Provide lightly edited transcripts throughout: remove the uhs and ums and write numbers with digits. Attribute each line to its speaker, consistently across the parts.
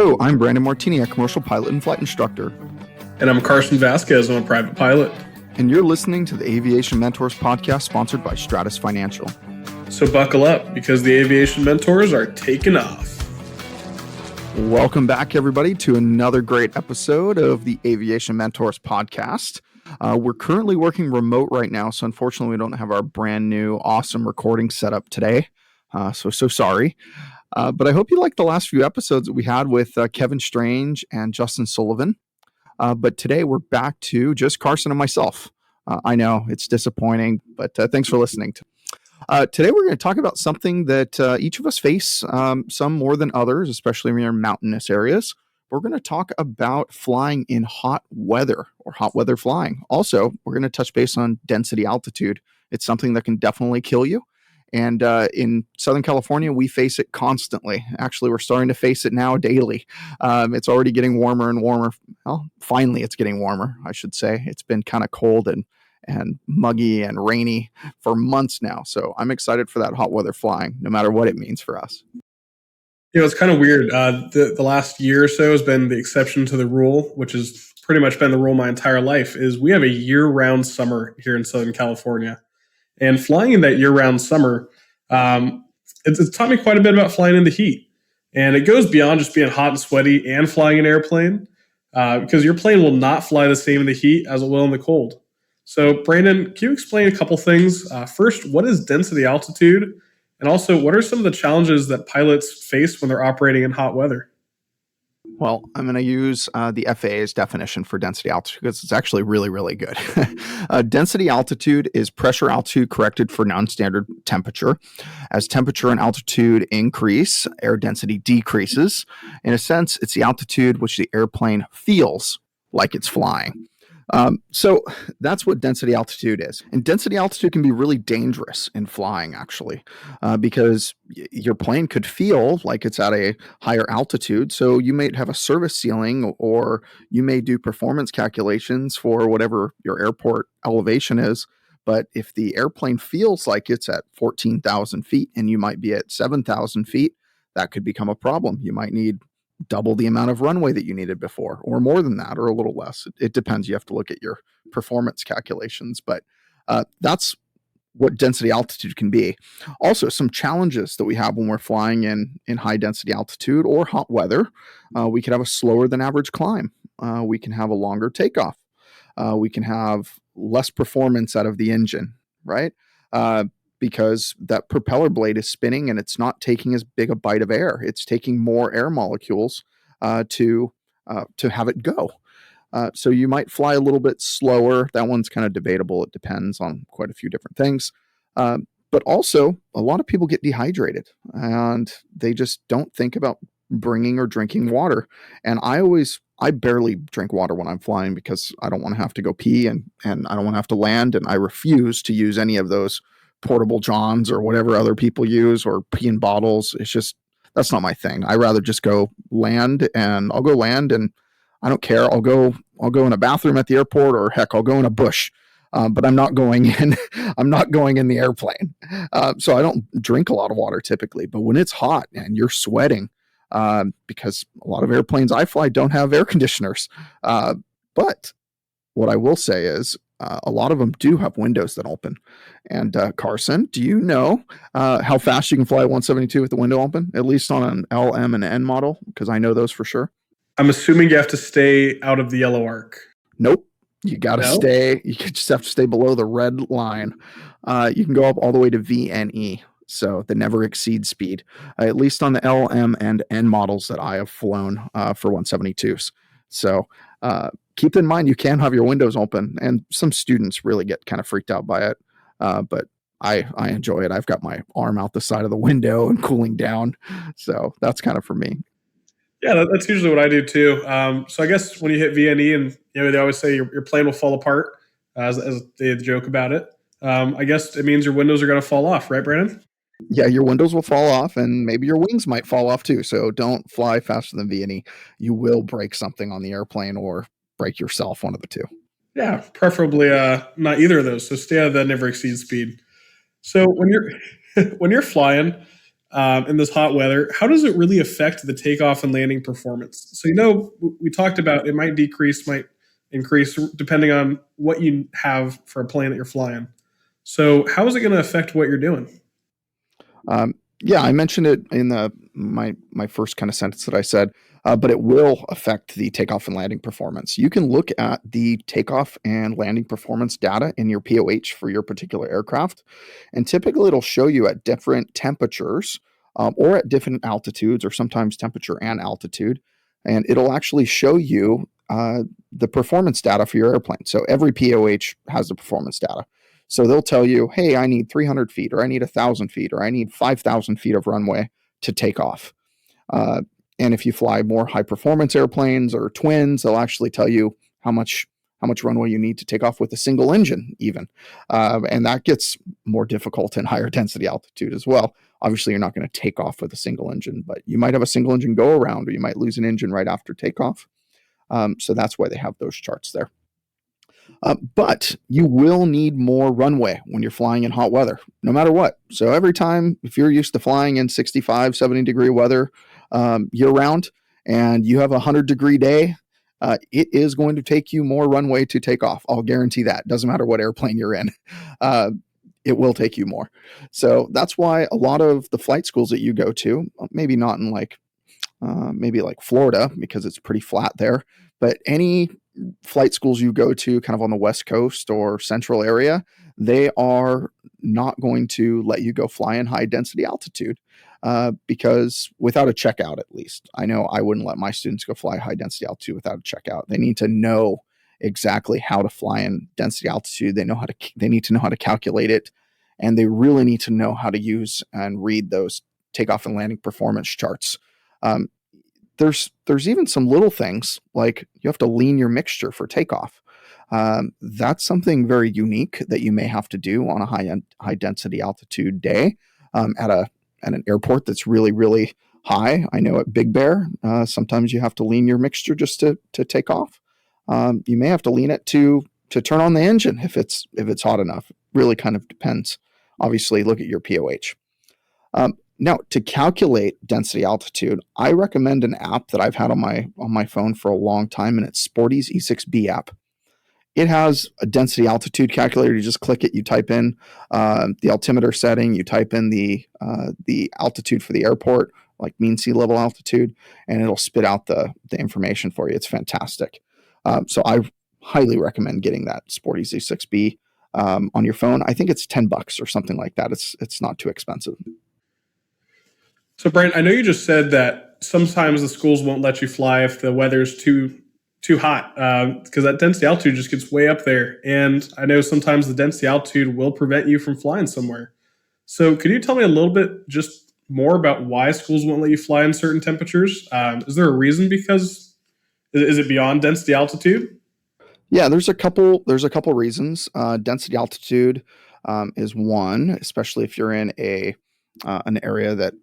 Speaker 1: Hello, I'm Brandon Martini, a commercial pilot and flight instructor.
Speaker 2: And I'm Carson Vasquez, I'm a private pilot.
Speaker 1: And you're listening to the Aviation Mentors podcast sponsored by Stratus Financial.
Speaker 2: So buckle up because the Aviation Mentors are taking off.
Speaker 1: Welcome back, everybody, to another great episode of the Aviation Mentors podcast. We're currently working remote right now, so unfortunately we don't have our brand new awesome recording setup today. So sorry. But I hope you liked the last few episodes that we had with Kevin Strange and Justin Sullivan. But today we're back to just Carson and myself. I know it's disappointing, but thanks for listening. Today we're going to talk about something that each of us face, some more than others, especially when you're in mountainous areas. We're going to talk about flying in hot weather or hot weather flying. Also, we're going to touch base on density altitude. It's something that can definitely kill you. And in Southern California, we face it constantly. Actually, we're starting to face it now daily. It's already getting warmer and warmer. Well, finally, it's getting warmer, I should say. It's been kind of cold and muggy and rainy for months now. So I'm excited for that hot weather flying, no matter what it means for us.
Speaker 2: You know, it's kind of weird. The last year or so has been the exception to the rule, which has pretty much been the rule my entire life, is we have a year-round summer here in Southern California. And flying in that year-round summer, it's taught me quite a bit about flying in the heat. And it goes beyond just being hot and sweaty and flying an airplane, because your plane will not fly the same in the heat as it will in the cold. So, Brandon, can you explain a couple things? First, what is density altitude? And also, what are some of the challenges that pilots face when they're operating in hot weather?
Speaker 1: Well, I'm going to use the FAA's definition for density altitude because it's actually really, really good. Density altitude is pressure altitude corrected for non-standard temperature. As temperature and altitude increase, air density decreases. In a sense, it's the altitude which the airplane feels like it's flying. So that's what density altitude is. And density altitude can be really dangerous in flying, actually, because your plane could feel like it's at a higher altitude. So you may have a service ceiling, or you may do performance calculations for whatever your airport elevation is. But if the airplane feels like it's at 14,000 feet and you might be at 7,000 feet, that could become a problem. You might need double the amount of runway that you needed before, or more than that, or a little less. It depends. You have to look at your performance calculations, but that's what density altitude can be. Also, some challenges that we have when we're flying in high density altitude or hot weather. We could have a slower than average climb. We can have a longer takeoff. We can have less performance out of the engine, right? Because that propeller blade is spinning and it's not taking as big a bite of air. It's taking more air molecules to have it go. So you might fly a little bit slower. That one's kind of debatable. It depends on quite a few different things. But also, a lot of people get dehydrated and they just don't think about bringing or drinking water. And I barely drink water when I'm flying because I don't want to have to go pee and I don't want to have to land. And I refuse to use any of those portable johns or whatever other people use, or pee in bottles. It's just, that's not my thing. I rather just go land, and I'll go land and I don't care. I'll go in a bathroom at the airport, or heck, I'll go in a bush. But I'm not going in the airplane. So I don't drink a lot of water typically, but when it's hot and you're sweating, because a lot of airplanes I fly don't have air conditioners. But what I will say is, a lot of them do have windows that open. And Carson, do you know how fast you can fly 172 with the window open, at least on an L, M, and N model? Because I know those for sure.
Speaker 2: I'm assuming you have to stay out of the yellow arc.
Speaker 1: Nope. You got to stay. You just have to stay below the red line. You can go up all the way to VNE. So the never exceed speed, at least on the L, M, and N models that I have flown for 172s. So keep in mind, you can have your windows open, and some students really get kind of freaked out by it. But I enjoy it. I've got my arm out the side of the window and cooling down. So that's kind of for me.
Speaker 2: Yeah, that's usually what I do too. So I guess when you hit VNE, and they always say your plane will fall apart, as they joke about it. I guess it means your windows are going to fall off, right, Brandon?
Speaker 1: Yeah, your windows will fall off, and maybe your wings might fall off too. So don't fly faster than VNE. You will break something on the airplane or break yourself, one of the two.
Speaker 2: Yeah, preferably not either of those. So stay out of that never exceed speed. So when you're flying, in this hot weather, how does it really affect the takeoff and landing performance? So, we talked about it might decrease, might increase depending on what you have for a plane that you're flying. So, how is it going to affect what you're doing?
Speaker 1: Yeah, I mentioned it in my first kind of sentence that I said, but it will affect the takeoff and landing performance. You can look at the takeoff and landing performance data in your POH for your particular aircraft, and typically it'll show you at different temperatures or at different altitudes, or sometimes temperature and altitude, and it'll actually show you the performance data for your airplane. So every POH has the performance data. So they'll tell you, hey, I need 300 feet, or I need 1,000 feet, or I need 5,000 feet of runway to take off. And if you fly more high performance airplanes or twins, they'll actually tell you how much runway you need to take off with a single engine, even. And that gets more difficult in higher density altitude as well. Obviously, you're not going to take off with a single engine, but you might have a single engine go around, or you might lose an engine right after takeoff. So that's why they have those charts there. But you will need more runway when you're flying in hot weather, no matter what. So every time, if you're used to flying in 65, 70 degree weather year round, and you have a 100-degree day, it is going to take you more runway to take off. I'll guarantee that. Doesn't matter what airplane you're in. It will take you more. So that's why a lot of the flight schools that you go to, maybe not in maybe like Florida, because it's pretty flat there, but any flight schools you go to kind of on the West Coast or central area, they are not going to let you go fly in high density altitude because without a checkout, at least. I know I wouldn't let my students go fly high density altitude without a checkout. They need to know exactly how to fly in density altitude. They need to know how to calculate it, and they really need to know how to use and read those takeoff and landing performance charts. There's even some little things like you have to lean your mixture for takeoff. That's something very unique that you may have to do on a high density altitude day at an airport that's really, really high. I know at Big Bear, sometimes you have to lean your mixture just to take off. You may have to lean it to turn on the engine if it's hot enough. It really kind of depends. Obviously, look at your POH. Now, to calculate density altitude, I recommend an app that I've had on my phone for a long time, and it's Sporty's E6B app. It has a density altitude calculator. You just click it, you type in the altimeter setting, you type in the altitude for the airport, like mean sea level altitude, and it'll spit out the information for you. It's fantastic. So I highly recommend getting that Sporty's E6B on your phone. I think it's $10 or something like that. It's not too expensive.
Speaker 2: So, Brent, I know you just said that sometimes the schools won't let you fly if the weather's too hot, because that density altitude just gets way up there. And I know sometimes the density altitude will prevent you from flying somewhere. So, could you tell me a little bit just more about why schools won't let you fly in certain temperatures? Is there a reason? Because is it beyond density altitude?
Speaker 1: Yeah, there's a couple reasons. Density altitude is one, especially if you're in an area that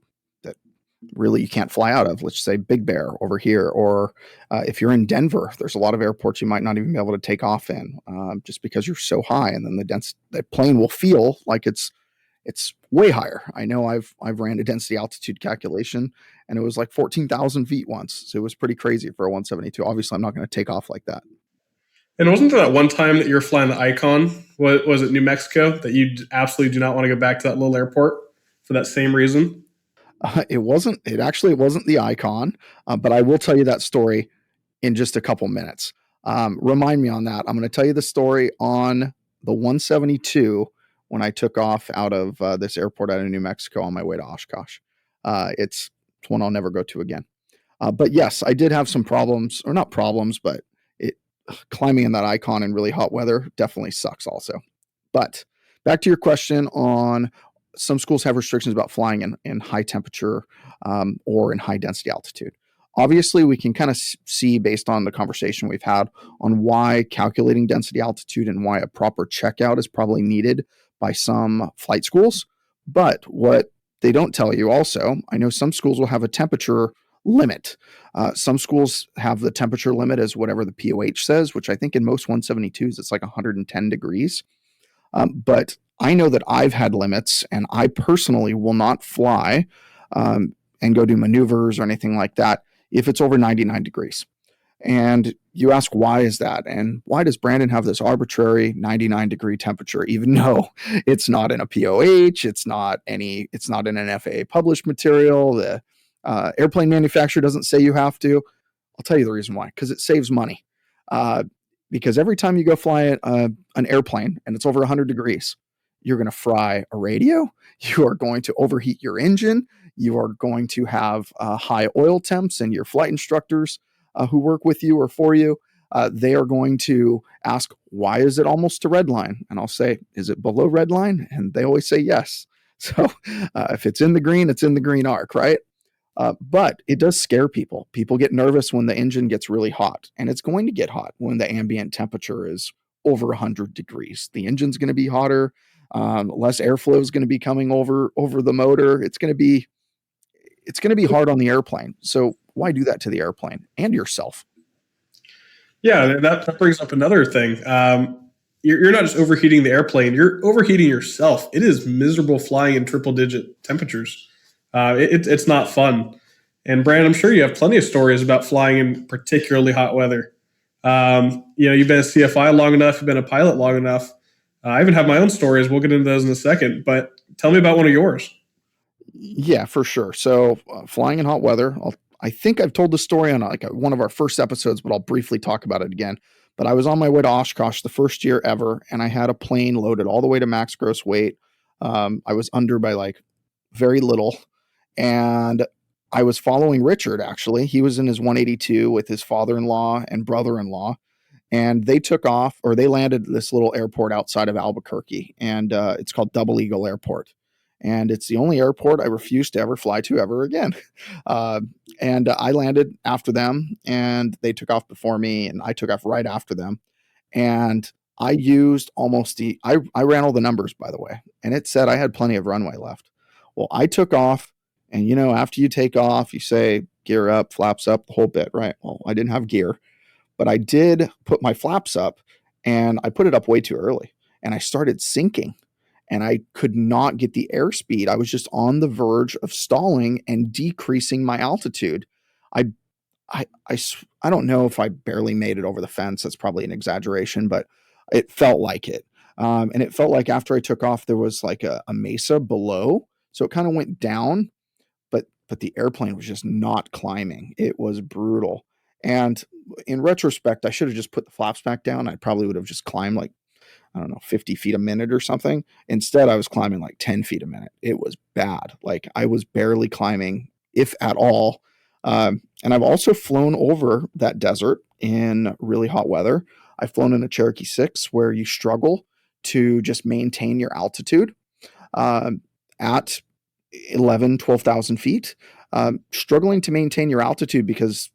Speaker 1: really you can't fly out of. Let's say Big Bear over here, or if you're in Denver, there's a lot of airports you might not even be able to take off in just because you're so high, and then the plane will feel like it's way higher. I know I've ran a density altitude calculation, and it was like 14,000 feet once, so it was pretty crazy for a 172. Obviously, I'm not going to take off like that.
Speaker 2: And wasn't there that one time that you were flying the Icon? Was it New Mexico that you absolutely do not want to go back to that little airport for that same reason?
Speaker 1: It wasn't. It actually wasn't the Icon, but I will tell you that story in just a couple minutes. Remind me on that. I'm going to tell you the story on the 172 when I took off out of this airport out of New Mexico on my way to Oshkosh. It's one I'll never go to again. But yes, I did have some problems, or not problems, but climbing in that Icon in really hot weather definitely sucks also. But back to your question on some schools have restrictions about flying in high temperature or in high density altitude. Obviously, we can kind of see based on the conversation we've had on why calculating density altitude and why a proper checkout is probably needed by some flight schools. But what they don't tell you also, I know some schools will have a temperature limit. Some schools have the temperature limit as whatever the POH says, which I think in most 172s, it's like 110 degrees. But I know that I've had limits, and I personally will not fly and go do maneuvers or anything like that if it's over 99 degrees. And you ask, why is that? And why does Brandon have this arbitrary 99 degree temperature, even though it's not in a POH, it's not in an FAA published material. The airplane manufacturer doesn't say you have to. I'll tell you the reason why, because it saves money. Because every time you go fly an airplane and it's over 100 degrees, you're going to fry a radio. You are going to overheat your engine. You are going to have high oil temps, and your flight instructors who work with you or for you, they are going to ask, why is it almost to red line? And I'll say, is it below red line? And they always say yes. So if it's in the green, it's in the green arc, right? But it does scare people. People get nervous when the engine gets really hot, and it's going to get hot when the ambient temperature is over 100 degrees. The engine's going to be hotter. Less airflow is going to be coming over the motor. It's going to be hard on the airplane. So why do that to the airplane and yourself?
Speaker 2: Yeah, that brings up another thing. You're not just overheating the airplane; you're overheating yourself. It is miserable flying in triple-digit temperatures. It's not fun. And Brandon, I'm sure you have plenty of stories about flying in particularly hot weather. You've been a CFI long enough, you've been a pilot long enough. I even have my own stories. We'll get into those in a second. But tell me about one of yours.
Speaker 1: Yeah, for sure. So flying in hot weather, I think I've told the story on one of our first episodes, but I'll briefly talk about it again. But I was on my way to Oshkosh the first year ever, and I had a plane loaded all the way to max gross weight. I was under by very little, and I was following Richard. Actually, he was in his 182 with his father-in-law and brother-in-law, and they took off, or they landed at this little airport outside of Albuquerque, and it's called Double Eagle Airport. And it's the only airport I refuse to ever fly to ever again. And I landed after them, and they took off before me, and I took off right after them. And I used I ran all the numbers, by the way, and it said I had plenty of runway left. Well, I took off, and after you take off, you say gear up, flaps up, the whole bit, right? Well, I didn't have gear, but I did put my flaps up, and I put it up way too early, and I started sinking. And I could not get the airspeed. I was just on the verge of stalling and decreasing my altitude. I, I don't know if I barely made it over the fence. That's probably an exaggeration, but it felt like it. And it felt like after I took off, there was like a mesa below. So it kind of went down, but the airplane was just not climbing. It was brutal. And in retrospect, I should have just put the flaps back down. I probably would have just climbed I don't know, 50 feet a minute or something. Instead, I was climbing 10 feet a minute. It was bad. I was barely climbing, if at all. And I've also flown over that desert in really hot weather. I've flown in a Cherokee 6 where you struggle to just maintain your altitude at 12,000 feet. Struggling to maintain your altitude because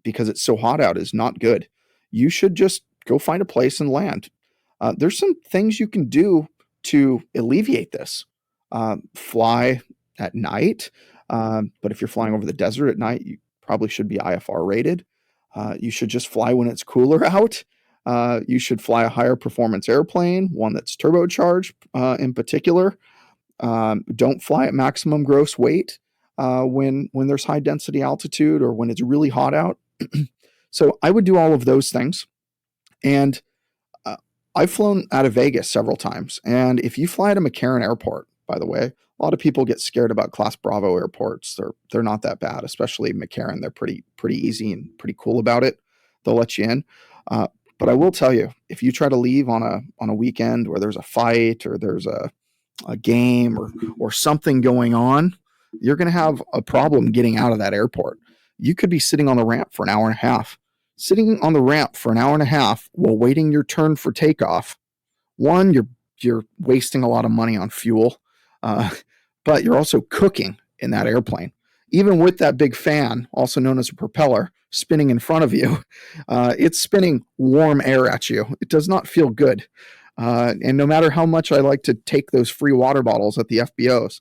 Speaker 1: it's so hot out is not good. You should just go find a place and land. There's some things you can do to alleviate this. Fly at night, but if you're flying over the desert at night, you probably should be IFR rated. You should just fly when it's cooler out. You should fly a higher performance airplane, one that's turbocharged in particular. Don't fly at maximum gross weight when there's high density altitude or when it's really hot out. So I would do all of those things. And I've flown out of Vegas several times. And if you fly at a McCarran airport, by the way, a lot of people get scared about Class Bravo airports. They're not that bad, especially McCarran. They're pretty easy and pretty cool about it. They'll let you in. But I will tell you, if you try to leave on a weekend where there's a fight or there's a game or something going on, you're going to have a problem getting out of that airport. You could be sitting on the ramp for an hour and a half. Sitting on the ramp for an hour and a half while waiting your turn for takeoff. One, you're wasting a lot of money on fuel, but you're also cooking in that airplane. Even with that big fan, also known as a propeller, spinning in front of you, it's spinning warm air at you. It does not feel good. And no matter how much I like to take those free water bottles at the FBOs,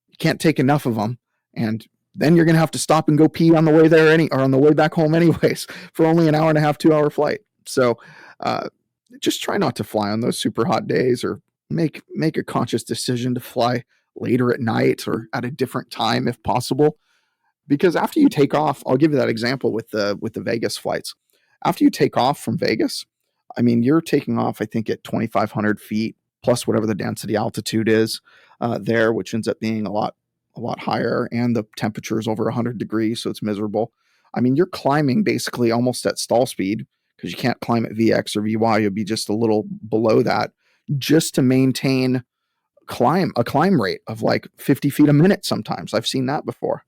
Speaker 1: you can't take enough of them. And then you're going to have to stop and go pee on the way there or on the way back home anyways for only an hour and a half, 2 hour flight. So just try not to fly on those super hot days or make a conscious decision to fly later at night or at a different time if possible. Because after you take off, I'll give you that example with the Vegas flights. After you take off from Vegas, I mean, you're taking off, I think, at 2,500 feet plus whatever the density altitude is there, which ends up being a lot higher, and the temperature is over 100 degrees, so it's miserable. I mean, you're climbing basically almost at stall speed because you can't climb at VX or VY. You'll be just a little below that just to maintain a climb rate of like 50 feet a minute. Sometimes I've seen that before.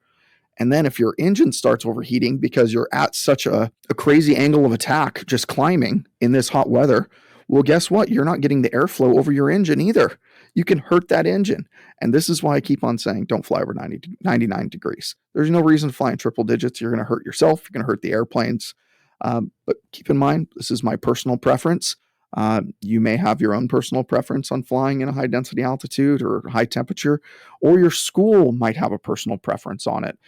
Speaker 1: And then if your engine starts overheating because you're at such a crazy angle of attack, just climbing in this hot weather, well, guess what? You're not getting the airflow over your engine either. You can hurt that engine. And this is why I keep on saying don't fly over 99 degrees. There's no reason to fly in triple digits. You're going to hurt yourself. You're going to hurt the airplanes. But keep in mind, this is my personal preference. You may have your own personal preference on flying in a high density altitude or high temperature, or your school might have a personal preference on it.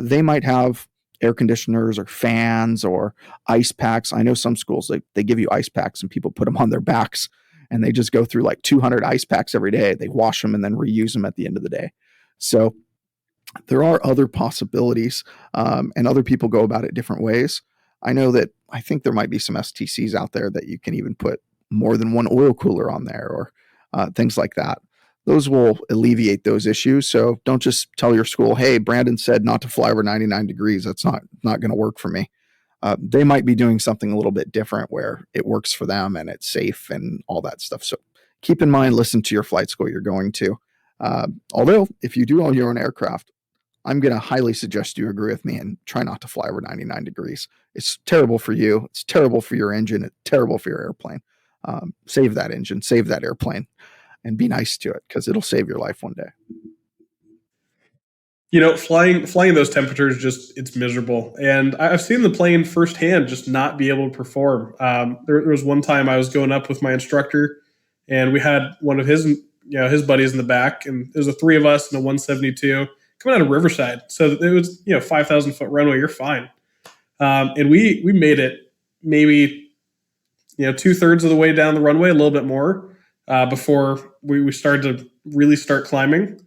Speaker 1: They might have air conditioners or fans or ice packs. I know some schools, they give you ice packs and people put them on their backs and they just go through like 200 ice packs every day. They wash them and then reuse them at the end of the day. So there are other possibilities, and other people go about it different ways. I think there might be some STCs out there that you can even put more than one oil cooler on there or things like that. Those will alleviate those issues. So don't just tell your school, hey, Brandon said not to fly over 99 degrees. That's not going to work for me. They might be doing something a little bit different where it works for them and it's safe and all that stuff. So keep in mind, listen to your flight school you're going to. Although if you do own your own aircraft, I'm going to highly suggest you agree with me and try not to fly over 99 degrees. It's terrible for you. It's terrible for your engine. It's terrible for your airplane. Save that engine, save that airplane, and be nice to it because it'll save your life one day.
Speaker 2: Flying those temperatures, it's miserable. And I've seen the plane firsthand just not be able to perform. There was one time I was going up with my instructor, and we had one of his buddies in the back, and there was the three of us in a 172 coming out of Riverside. So it was 5,000 foot runway. You're fine, and we made it maybe 2/3 of the way down the runway, a little bit more before we started to really start climbing.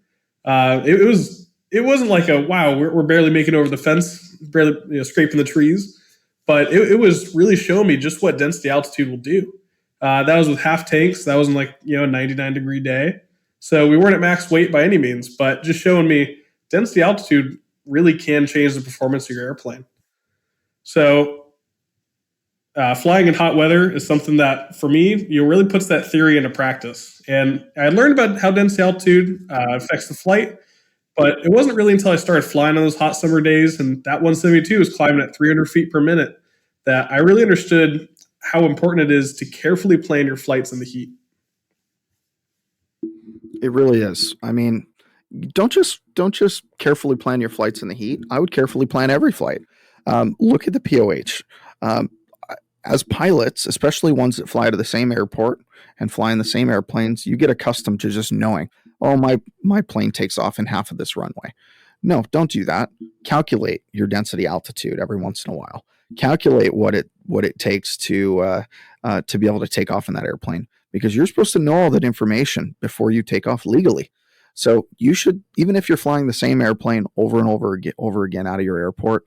Speaker 2: It wasn't like wow, we're barely making over the fence, barely scraping the trees, but it was really showing me just what density altitude will do. That was with half tanks. That wasn't like a 99 degree day, so we weren't at max weight by any means, but just showing me density altitude really can change the performance of your airplane. So flying in hot weather is something that, for me, really puts that theory into practice. And I learned about how density altitude affects the flight, but it wasn't really until I started flying on those hot summer days, and that 172 was climbing at 300 feet per minute, that I really understood how important it is to carefully plan your flights in the heat.
Speaker 1: It really is. I mean, don't just carefully plan your flights in the heat. I would carefully plan every flight. Look at the POH. As pilots, especially ones that fly to the same airport and fly in the same airplanes, you get accustomed to just knowing, oh, my plane takes off in half of this runway. No, don't do that. Calculate your density altitude every once in a while. Calculate what it takes to be able to take off in that airplane, because you're supposed to know all that information before you take off legally. So you should, even if you're flying the same airplane over and over again out of your airport,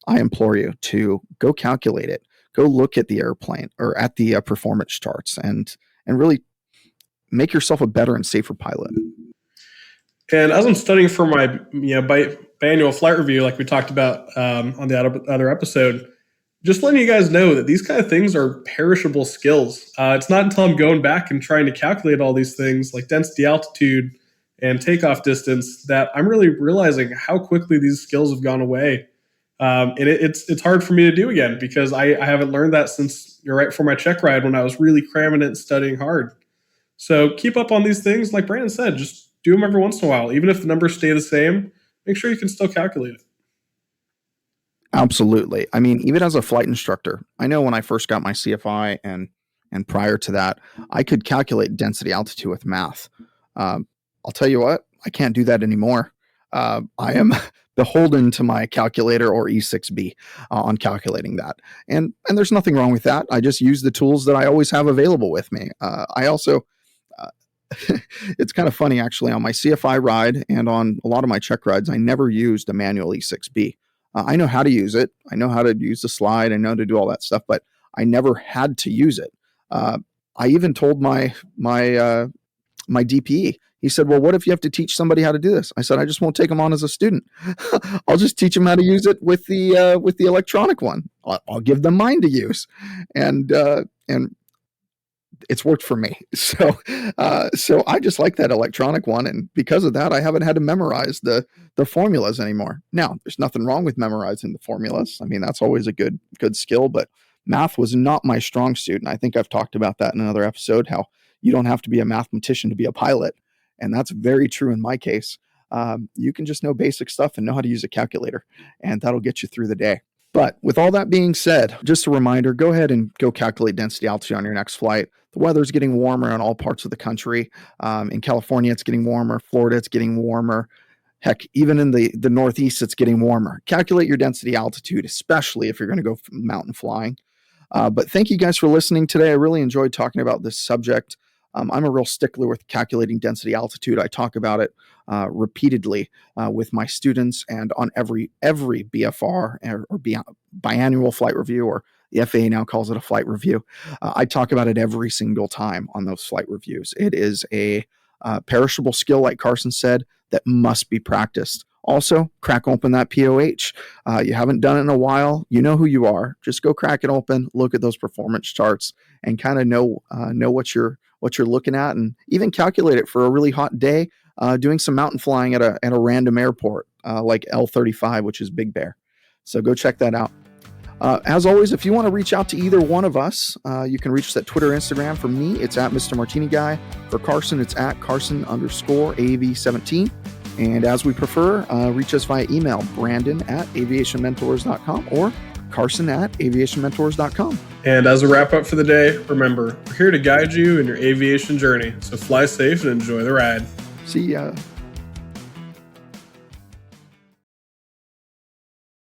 Speaker 1: I implore you to go calculate it. Go look at the airplane or at the performance charts and really make yourself a better and safer pilot.
Speaker 2: And as I'm studying for my biannual flight review, like we talked about on the other episode, just letting you guys know that these kind of things are perishable skills. It's not until I'm going back and trying to calculate all these things like density, altitude, and takeoff distance that I'm really realizing how quickly these skills have gone away. And it's hard for me to do again because I haven't learned that since right before my check ride when I was really cramming it and studying hard. So keep up on these things. Like Brandon said, just do them every once in a while. Even if the numbers stay the same, make sure you can still calculate it.
Speaker 1: Absolutely. I mean, even as a flight instructor, I know when I first got my CFI and prior to that, I could calculate density altitude with math. I'll tell you what, I can't do that anymore. I am beholden to my calculator or E6B on calculating that. And there's nothing wrong with that. I just use the tools that I always have available with me. I also, It's kind of funny, actually. On my CFI ride and on a lot of my check rides, I never used a manual E6B. I know how to use it. I know how to use the slide. I know how to do all that stuff, but I never had to use it. I even told my DPE. He said, "Well, what if you have to teach somebody how to do this?" I said, "I just won't take them on as a student. I'll just teach them how to use it with the electronic one. I'll give them mine to use," and it's worked for me. So I just like that electronic one, and because of that, I haven't had to memorize the formulas anymore. Now, there's nothing wrong with memorizing the formulas. I mean, that's always a good skill, but math was not my strong suit, and I think I've talked about that in another episode. How you don't have to be a mathematician to be a pilot, and that's very true in my case. You can just know basic stuff and know how to use a calculator, and that'll get you through the day. But with all that being said, just a reminder, go ahead and go calculate density altitude on your next flight. The weather's getting warmer in all parts of the country. In California, it's getting warmer. Florida, it's getting warmer. Heck, even in the Northeast, it's getting warmer. Calculate your density altitude, especially if you're going to go mountain flying. But thank you guys for listening today. I really enjoyed talking about this subject. I'm a real stickler with calculating density altitude. I talk about it repeatedly with my students and on every BFR or biannual flight review, or the FAA now calls it a flight review. I talk about it every single time on those flight reviews. It is a perishable skill, like Carson said, that must be practiced. Also, crack open that POH. You haven't done it in a while. You know who you are. Just go crack it open, look at those performance charts, and kind of know what you're looking at, and even calculate it for a really hot day, doing some mountain flying at a random airport like L35, which is Big Bear. So go check that out. As always, if you want to reach out to either one of us, you can reach us at Twitter, Instagram. For me, it's at Mr. Martini Guy. For Carson, it's at Carson_AV17. And as we prefer, reach us via email, Brandon@aviationmentors.com or Carson@aviationmentors.com.
Speaker 2: And as a wrap up for the day, remember, we're here to guide you in your aviation journey. So fly safe and enjoy the ride.
Speaker 1: See ya.